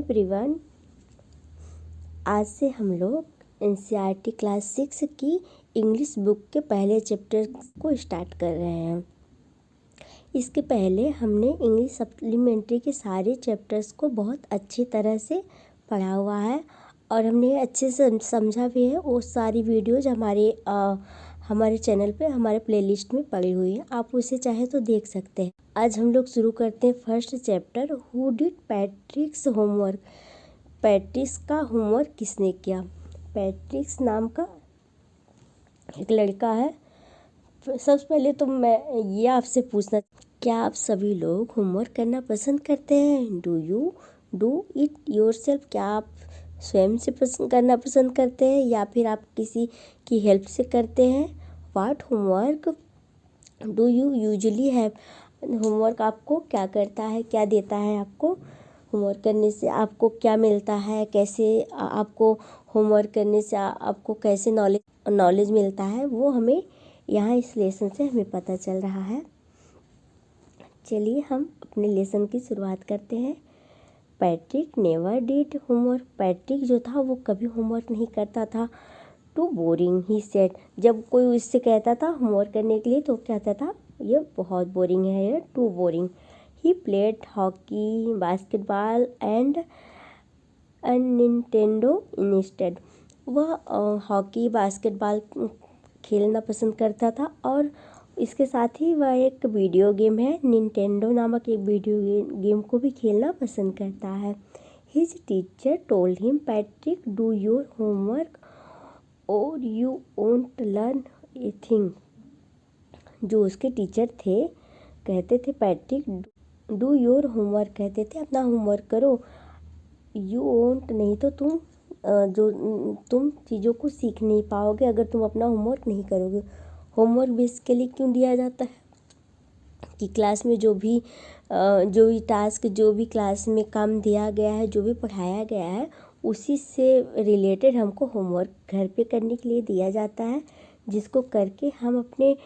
Hi everyone. आज से हम लोग एनसीईआरटी क्लास 6 की इंग्लिश बुक के पहले चैप्टर को स्टार्ट कर रहे हैं। इसके पहले हमने इंग्लिश सप्लीमेंट्री के सारे चैप्टर्स को बहुत अच्छी तरह से पढ़ा हुआ है और हमने अच्छे से समझा भी है। वो सारी वीडियोज हमारे चैनल पे हमारे प्लेलिस्ट में पड़ी हुई है, आप उसे चाहे तो देख सकते हैं। आज हम लोग शुरू करते हैं first chapter, who did पैट्रिक्स homework. पैट्रिक्स का होमवर्क किसने किया। पैट्रिक्स नाम का एक लड़का है। सबसे पहले तो मैं ये आपसे पूछना, क्या आप सभी लोग होमवर्क करना पसंद करते हैं। Do you do it yourself. क्या आप स्वयं से करना पसंद करते हैं या फिर आप किसी की हेल्प से करते हैं। What homework do you usually have. Homework आपको क्या करता है, क्या देता है आपको। होमवर्क करने से आपको क्या मिलता है, कैसे आपको होमवर्क करने से आपको कैसे नॉलेज मिलता है, वो हमें यहाँ इस लेसन से हमें पता चल रहा है। चलिए हम अपने लेसन की शुरुआत करते हैं। Patrick never did homework. Patrick जो था वो कभी होमवर्क नहीं करता था। Too boring he said. जब कोई उससे कहता था होमवर्क करने के लिए तो कहता था ये बहुत बोरिंग है, ये too boring. He played hockey basketball and Nintendo instead. वह हॉकी बास्केटबॉल खेलना पसंद करता था और इसके साथ ही वह एक वीडियो गेम है निंटेंडो नामक एक वीडियो गेम को भी खेलना पसंद करता है। His teacher told him Patrick do your homework और you won't learn a thing. जो उसके टीचर थे कहते थे पैट्रिक डू योर होमवर्क, कहते थे अपना होमवर्क करो। यू वोंट नहीं तो तुम चीज़ों को सीख नहीं पाओगे अगर तुम अपना होमवर्क नहीं करोगे। होमवर्क बेसिकली क्यों दिया जाता है कि क्लास में जो भी टास्क, जो भी क्लास में काम दिया गया है, जो भी पढ़ाया गया है उसी से रिलेटेड हमको होमवर्क घर पे करने के लिए दिया जाता है, जिसको करके हम अपने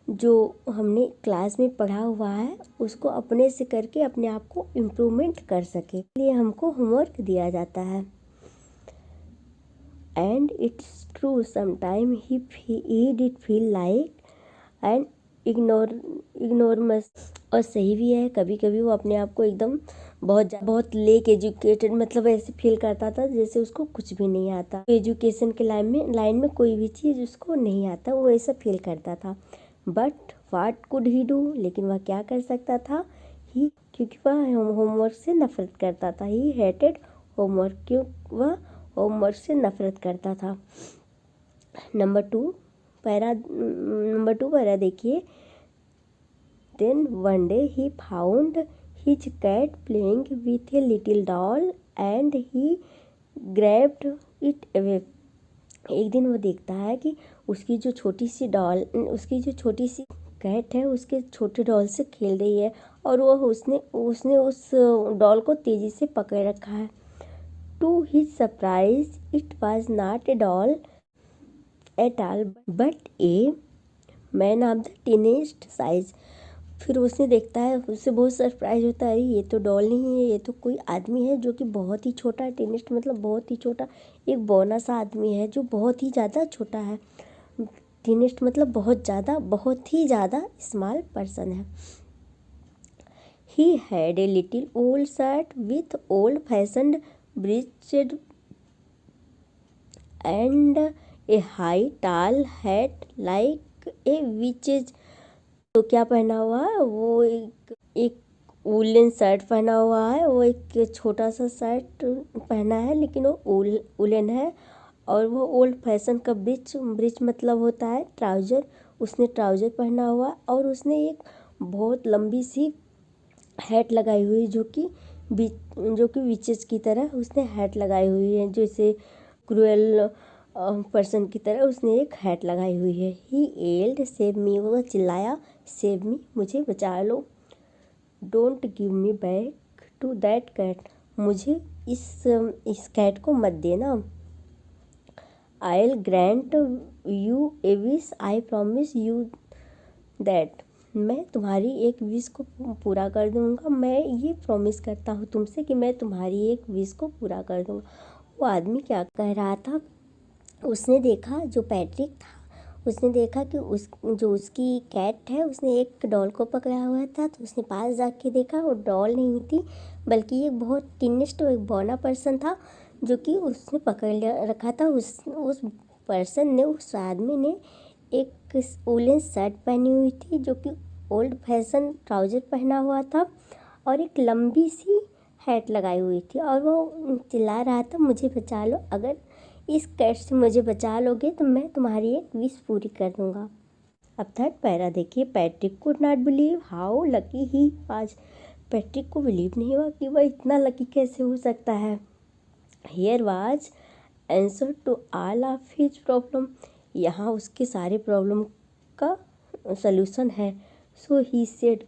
जो हमने क्लास में पढ़ा हुआ है उसको अपने से करके अपने आप को इम्प्रूवमेंट कर सके, इसलिए हमको होमवर्क दिया जाता है। And it's true sometime he did feel like and ignoramus. और सही भी है, कभी कभी वो अपने आप को एकदम बहुत लेक एजुकेटेड मतलब ऐसे फील करता था जैसे उसको कुछ भी नहीं आता। एजुकेशन के लाइन में कोई भी चीज़ उसको नहीं आता, वो ऐसा फील करता था। But what could he do. लेकिन वह क्या कर सकता था। ही क्योंकि वह होमवर्क से नफरत करता था। ही हेटेड होमवर्क, क्यों वह होमवर्क से नफरत करता था। नंबर टू पैरा देखिए। Then one day he found his cat playing with a little doll and he grabbed it away. एक दिन वो देखता है कि उसकी जो छोटी सी कैट है उसके छोटे डॉल से खेल रही है और उसने उस डॉल को तेजी से पकड़ रखा है। To his surprise it was not a doll at all but a man of the tiniest size. फिर उसने देखता है, उससे बहुत सरप्राइज होता है, ये तो डॉल नहीं है, ये तो कोई आदमी है जो कि बहुत ही छोटा है। टीनेस्ट मतलब बहुत ही छोटा, एक बौना सा आदमी है जो बहुत ही ज़्यादा छोटा है। टीनेस्ट मतलब बहुत ही ज़्यादा स्मॉल पर्सन है। He had a little old shirt with old fashioned breeches and a high tall hat like a witches. तो क्या पहना हुआ है, वो एक वुलन शर्ट पहना हुआ है। वो एक छोटा सा शर्ट पहना है लेकिन वो वुलन है और वो ओल्ड फैशन का ब्रिच मतलब होता है ट्राउज़र। उसने ट्राउज़र पहना हुआ और उसने एक बहुत लंबी सी हैट लगाई हुई जो कि विचेस की तरह उसने हैट लगाई हुई है, जैसे क्रूएल पर्सन की तरह उसने एक हैट लगाई हुई है। ही एल्ड सेव मी, वो चिल्लाया सेव मी, मुझे बचा लो। Don't give me back to that cat, मुझे इस कैट को मत देना। I'll grant you a wish, I promise you that। मैं तुम्हारी एक विश को पूरा कर दूंगा, मैं ये प्रॉमिस करता हूँ तुमसे कि मैं तुम्हारी एक विश को पूरा कर दूंगा। वो आदमी क्या कह रहा था, उसने देखा, जो पैट्रिक था उसने देखा कि जो उसकी कैट है उसने एक डॉल को पकड़ा हुआ था। तो उसने पास जाके देखा, वो डॉल नहीं थी बल्कि एक बहुत टिनिस्ट एक बौना पर्सन था जो कि उसने पकड़ रखा था। उस पर्सन ने, उस आदमी ने एक वूलन शर्ट पहनी हुई थी जो कि ओल्ड फैशन ट्राउज़र पहना हुआ था और एक लंबी सी हैट लगाई हुई थी, और वो चिल्ला रहा था, मुझे बचा लो, अगर इस कैट से मुझे बचा लोगे तो मैं तुम्हारी एक विश पूरी कर दूंगा। अब थर्ड पैरा देखिए, Patrick could not believe how lucky he was. Patrick को बिलीव नहीं हुआ कि वह इतना लकी कैसे हो सकता है। Here was answer to all of his problem, यहाँ उसके सारे प्रॉब्लम का सल्यूशन है। So he said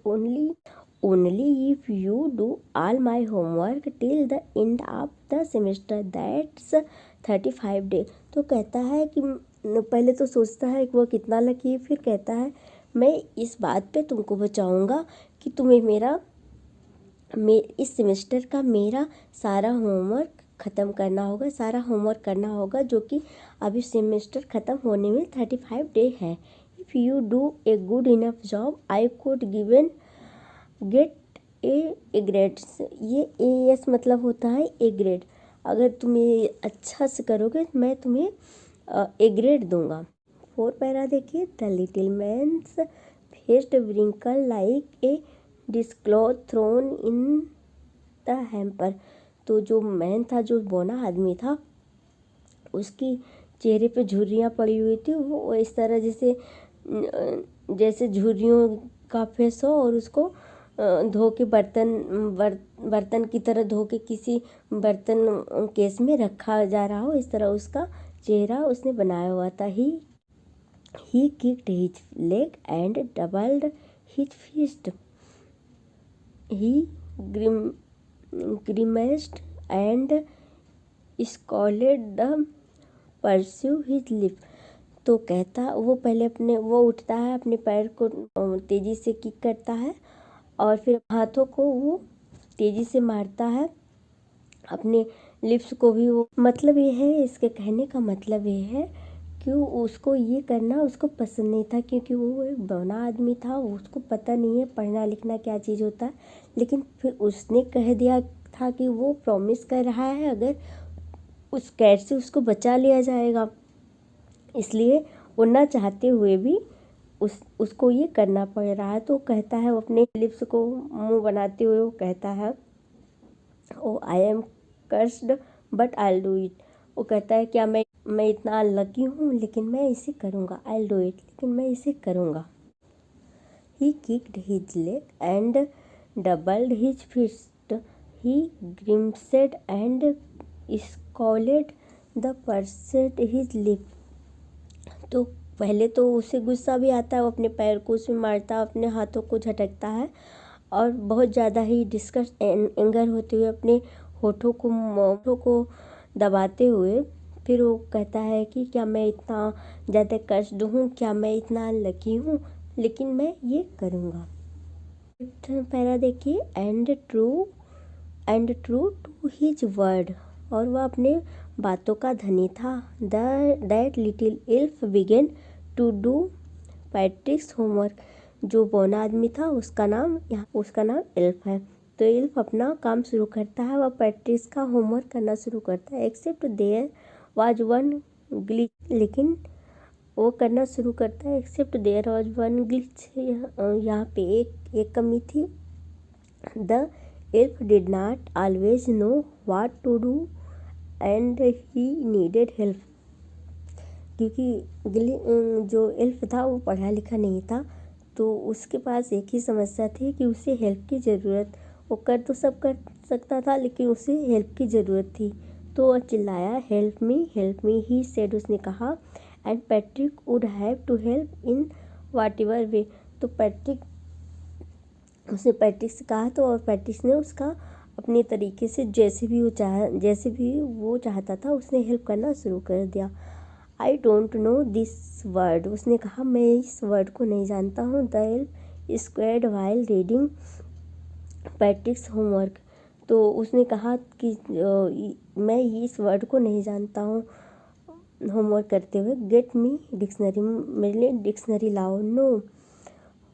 only if you do all my homework till the end of the semester that's 35 day. तो कहता है कि पहले तो सोचता है कि वो कितना लकी है, फिर कहता है मैं इस बात पे तुमको बचाऊंगा कि तुम्हें इस सेमेस्टर का मेरा सारा होमवर्क ख़त्म करना होगा, जो कि अभी सेमेस्टर ख़त्म होने में 35 डे है। If you do a good enough job I could get A grade. ये AS मतलब होता है ए ग्रेड। अगर तुम ये अच्छा से करोगे मैं तुम्हें ए ग्रेड दूंगा। 4 पैरा देखिए, the little man's faced wrinkle like a dishcloth thrown in the hamper. तो जो मैन था, जो बौना आदमी था, उसकी चेहरे पे झुर्रियाँ पड़ी हुई थी। वो इस तरह जैसे झुर्रियों का फेस हो और उसको धो के बर्तन की तरह धो के किसी बर्तन केस में रखा जा रहा हो, इस तरह उसका चेहरा उसने बनाया हुआ था। He kicked his leg and doubled his fist. He grimaced and scowled the pursue his lip। तो कहता, वो पहले वो उठता है, अपने पैर को तेज़ी से किक करता है और फिर हाथों को वो तेज़ी से मारता है, अपने लिप्स को भी। वो मतलब ये है, इसके कहने का मतलब ये है कि उसको ये करना उसको पसंद नहीं था, क्योंकि वो एक बौना आदमी था, उसको पता नहीं है पढ़ना लिखना क्या चीज़ होता है। लेकिन फिर उसने कह दिया था कि वो प्रॉमिस कर रहा है अगर उस कैट से उसको बचा लिया जाएगा, इसलिए वो ना चाहते हुए भी उसको ये करना पड़ रहा है। तो कहता है, वो अपने लिप्स को मुंह बनाते हुए वो कहता है, oh I am cursed but I will do it. वो कहता है, क्या मैं इतना लकी हूँ, लेकिन मैं इसे करूँगा, आई विल डू इट, लेकिन मैं इसे करूँगा। He kicked his leg and doubled his fist. He grimaced and scowled the pursed his lip. तो पहले तो उसे गुस्सा भी आता है, वो अपने पैर को उसमें मारता है, अपने हाथों को झटकता है और बहुत ज़्यादा ही एंगर होते हुए अपने होठों को दबाते हुए फिर वो कहता है कि क्या मैं इतना ज़्यादा कष्ट हूँ, क्या मैं इतना लकी हूँ, लेकिन मैं ये करूँगा। पैरा देखिए, and true to his word, और वह अपने बातों का धनी था। That little elf began to do Patrick's homework. जो बौना आदमी था उसका नाम एल्फ है। तो एल्फ अपना काम शुरू करता है, वह पैट्रिक्स का होमवर्क करना शुरू करता है। Except there was one glitch, लेकिन वो करना शुरू करता है। Except there was one glitch, यहाँ पे एक कमी थी। The elf did not always know what to do and he needed help. क्योंकि जो एल्फ था वो पढ़ा लिखा नहीं था, तो उसके पास एक ही समस्या थी कि उसे हेल्प की ज़रूरत। वो कर तो सब कर सकता था, लेकिन उसे हेल्प की ज़रूरत थी। तो वह चिल्लाया, हेल्प मी ही सेड, उसने कहा। And Patrick would have to help in whatever way. तो उसने पैट्रिक से कहा, तो और पैट्रिक ने उसका अपने तरीके से जैसे भी वो चाहता था उसने हेल्प करना शुरू कर दिया। I don't know this word, उसने कहा मैं इस वर्ड को नहीं जानता हूँ। The elf squared while reading पैट्रिक्स homework. तो उसने कहा कि मैं इस वर्ड को नहीं जानता हूँ होमवर्क करते हुए। गेट मी डिक्शनरी, मेरे लिए डिक्शनरी लाओ। No,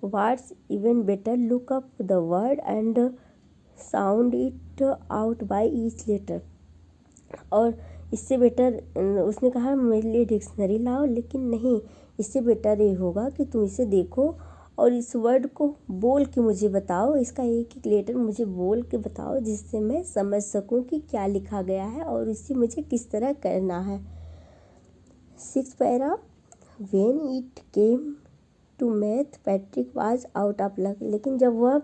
what's even better, look up the word and sound it out by each letter. और इससे बेटर, उसने कहा मेरे लिए डिक्शनरी लाओ, लेकिन नहीं, इससे बेटर ये होगा कि तुम इसे देखो और इस वर्ड को बोल के मुझे बताओ, इसका एक एक लेटर मुझे बोल के बताओ, जिससे मैं समझ सकूं कि क्या लिखा गया है और इसे मुझे किस तरह करना है। 6 para, when it came to math Patrick was out of luck. लेकिन जब वो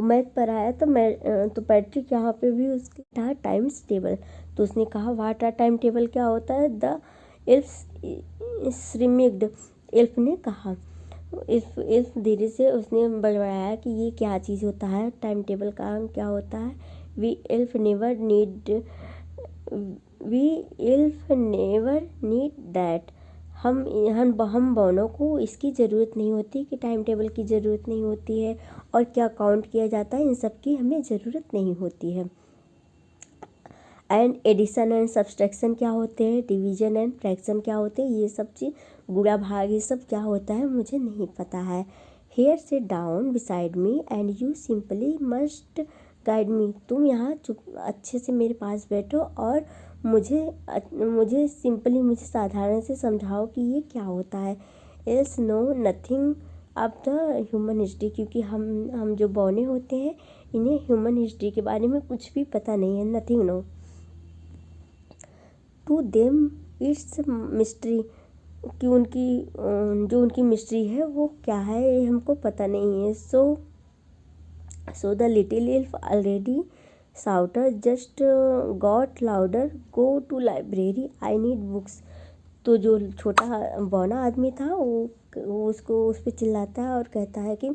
मैथ पर आया तो पैट्रिक यहाँ पे भी उसके था टाइम्स टेबल। तो उसने कहा व्हाट आर टाइम टेबल, क्या होता है? द एल्फ श्रिमिक्ड, एल्फ ने कहा। एल्फ धीरे से उसने बड़बड़ाया कि ये क्या चीज़ होता है, टाइम टेबल का क्या होता है। We elf never need that, हम बौनों को इसकी ज़रूरत नहीं होती, कि टाइम टेबल की ज़रूरत नहीं होती है, और क्या काउंट किया जाता है इन सब की हमें ज़रूरत नहीं होती है। एंड एडिशन एंड सब्सट्रैक्शन क्या होते हैं, डिवीजन एंड फ्रैक्शन क्या होते हैं, ये सब चीज़, गुणा भाग, ये सब क्या होता है मुझे नहीं पता है। Here sit down beside me and you simply must guide me, तुम यहाँ चुप अच्छे से मेरे पास बैठो और मुझे सिंपली, मुझे साधारण से समझाओ कि ये क्या होता है। Elves know nothing of the human history, क्योंकि हम जो बौने होते हैं इन्हें ह्यूमन हिस्ट्री के बारे में कुछ भी पता नहीं है। Nothing know to them it's mystery, कि उनकी मिस्ट्री है वो क्या है ये हमको पता नहीं है। So the little elf already shouter just got louder, go to library I need books. तो जो छोटा बौना आदमी था वो उसको उस पर चिल्लाता है और कहता है कि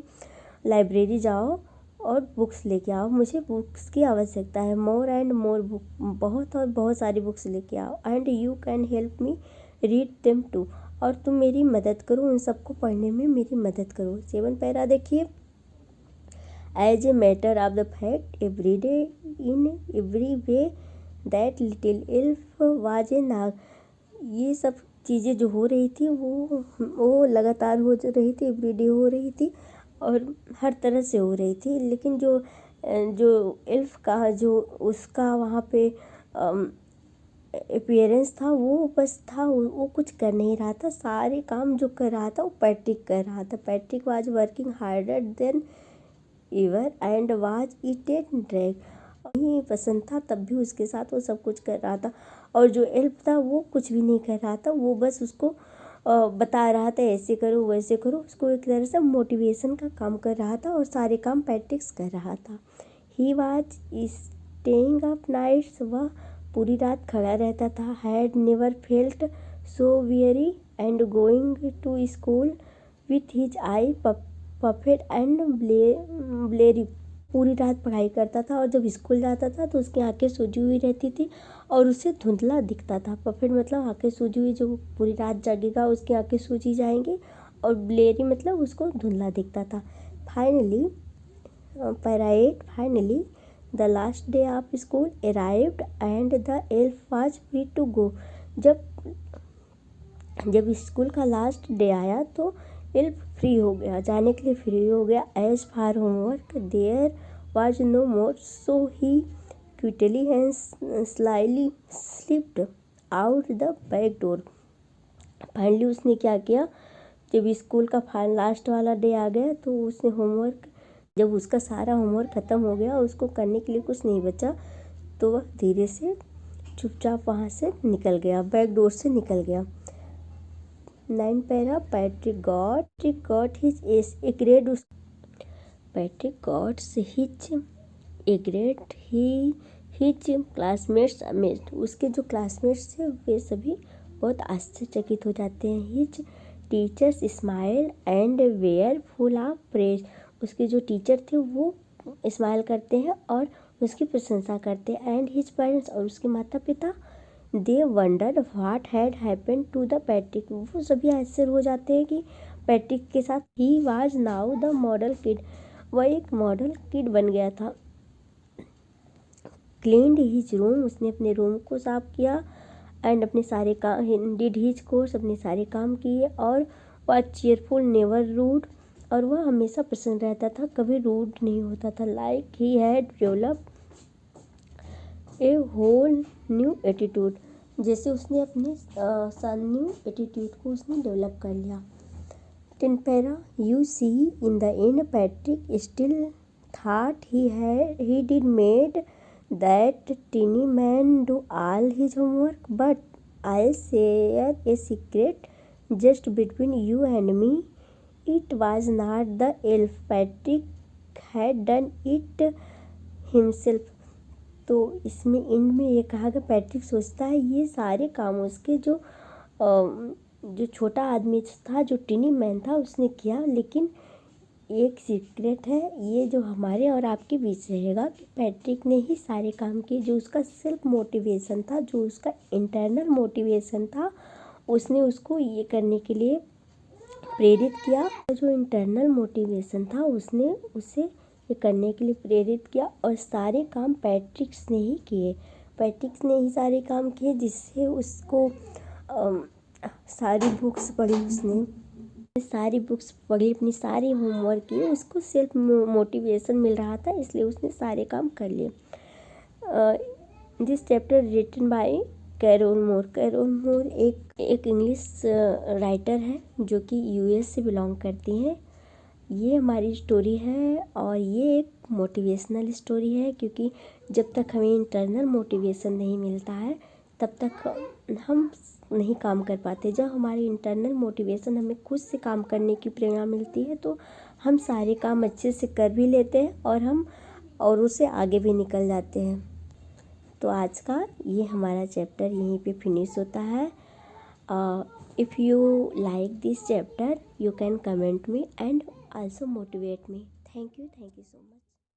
लाइब्रेरी जाओ और बुक्स लेके आओ, मुझे बुक्स की आवश्यकता है। मोर एंड मोर बुक, बहुत और बहुत सारी बुक्स लेके आओ। And you can help me read them too, और तुम मेरी मदद करो, उन सबको पढ़ने में मेरी मदद करो। 7 पैरा देखिए। As a matter of the fact every day in every way that little elf was a nag. ये सब चीज़ें जो हो रही थी वो लगातार हो रही थी, एवरी डे हो रही थी और हर तरह से हो रही थी। लेकिन जो एल्फ का जो उसका वहाँ पे अपीयरेंस था वो बस था, वो कुछ कर नहीं रहा था। सारे काम जो कर रहा था वो पैट्रिक कर रहा था। Patrick was working harder than ever and was it A drag. नहीं पसंद था तब भी उसके साथ वो सब कुछ कर रहा था, और जो एल्फ था वो कुछ भी नहीं कर रहा था, वो बस उसको बता रहा था ऐसे करो वैसे करो, उसको एक तरह से मोटिवेशन का काम कर रहा था और सारे काम पैट्रिक्स कर रहा था। He was staying up nights, वह पूरी रात खड़ा रहता था। Had never felt so weary and going to school with his eye puffed and bleary, पूरी रात पढ़ाई करता था और जब स्कूल जाता था तो उसकी आंखें सूजी हुई रहती थी और उसे धुंधला दिखता था। पफेड मतलब आंखें सूजी हुई, जो पूरी रात जागेगा उसकी आंखें सूजी जाएंगी, और ब्लेरी मतलब उसको धुंधला दिखता था। फाइनली पैराएट, finally the last day of school arrived and the elf was free to go. जब स्कूल का लास्ट डे आया तो एल्फ फ्री हो गया, जाने के लिए फ्री हो गया। As far homework there was no more, so he quickly and slyly slipped out the back door. Finally उसने क्या किया, जब स्कूल का लास्ट वाला डे आ गया तो उसने जब उसका सारा होमवर्क ख़त्म हो गया, उसको करने के लिए कुछ नहीं बचा, तो वह धीरे से चुपचाप वहाँ से निकल गया, बैक डोर से निकल गया। 9 para Patrick got his A grade, Patrick got his classmates amazed, उसके जो क्लासमेट्स थे वे सभी बहुत आश्चर्यचकित हो जाते हैं। His teachers smile and were full of praise, उसके जो टीचर थे वो स्माइल करते हैं और उसकी प्रशंसा करते हैं। एंड हिज पेरेंट्स, और उसके माता पिता, they wondered what had happened to the Patrick, वो सभी आश्चर्य हो जाते हैं कि पैट्रिक के साथ। He was now the model kid, वह एक मॉडल किड बन गया था। क्लीन्ड हिज रूम, उसने अपने रूम को साफ किया। एंड अपने सारे काम, डिड हिज कोर्स, अपने सारे काम किए। और वह चेयरफुल नेवर रूड, और वह हमेशा प्रसन्न रहता था, कभी रूड नहीं होता था। Like he had develop a whole new attitude, जैसे उसने अपने न्यू एटीट्यूड को उसने डेवलप कर लिया। टेम्पेरा, you see in the end Patrick still thought he did made that teeny man do all his homework, but I'll share a secret just between you and me. It was not the elf. Patrick had done it himself. तो इसमें and में ये कहा कि Patrick सोचता है ये सारे काम उसके जो छोटा आदमी था, जो टिनी मैन था, उसने किया। लेकिन एक सीक्रेट है, ये जो हमारे और आपके बीच रहेगा कि पैट्रिक ने ही सारे काम किए। जो उसका सेल्फ मोटिवेशन था, जो उसका इंटरनल मोटिवेशन था, उसने उसको ये करने के लिए प्रेरित किया। जो इंटरनल मोटिवेशन था उसने उसे ये करने के लिए प्रेरित किया। और सारे काम पैट्रिक्स ने ही किए, पैट्रिक्स ने ही सारे काम किए, जिससे उसको सारी बुक्स पढ़ी, उसने सारी बुक्स पढ़ी, अपनी सारी होमवर्क किए, उसको सेल्फ मोटिवेशन मिल रहा था, इसलिए उसने सारे काम कर लिए। This chapter written by Carol Moore. Carol Moore एक इंग्लिश राइटर है जो कि यूएस से बिलोंग करती हैं। ये हमारी स्टोरी है और ये एक मोटिवेशनल स्टोरी है, क्योंकि जब तक हमें इंटरनल मोटिवेशन नहीं मिलता है तब तक हम नहीं काम कर पाते। जब हमारी इंटरनल मोटिवेशन, हमें खुद से काम करने की प्रेरणा मिलती है, तो हम सारे काम अच्छे से कर भी लेते हैं और उससे आगे भी निकल जाते हैं। तो आज का ये हमारा चैप्टर यहीं पे फिनिश होता है। If you like this chapter, you can comment me and also motivate me. Thank you so much.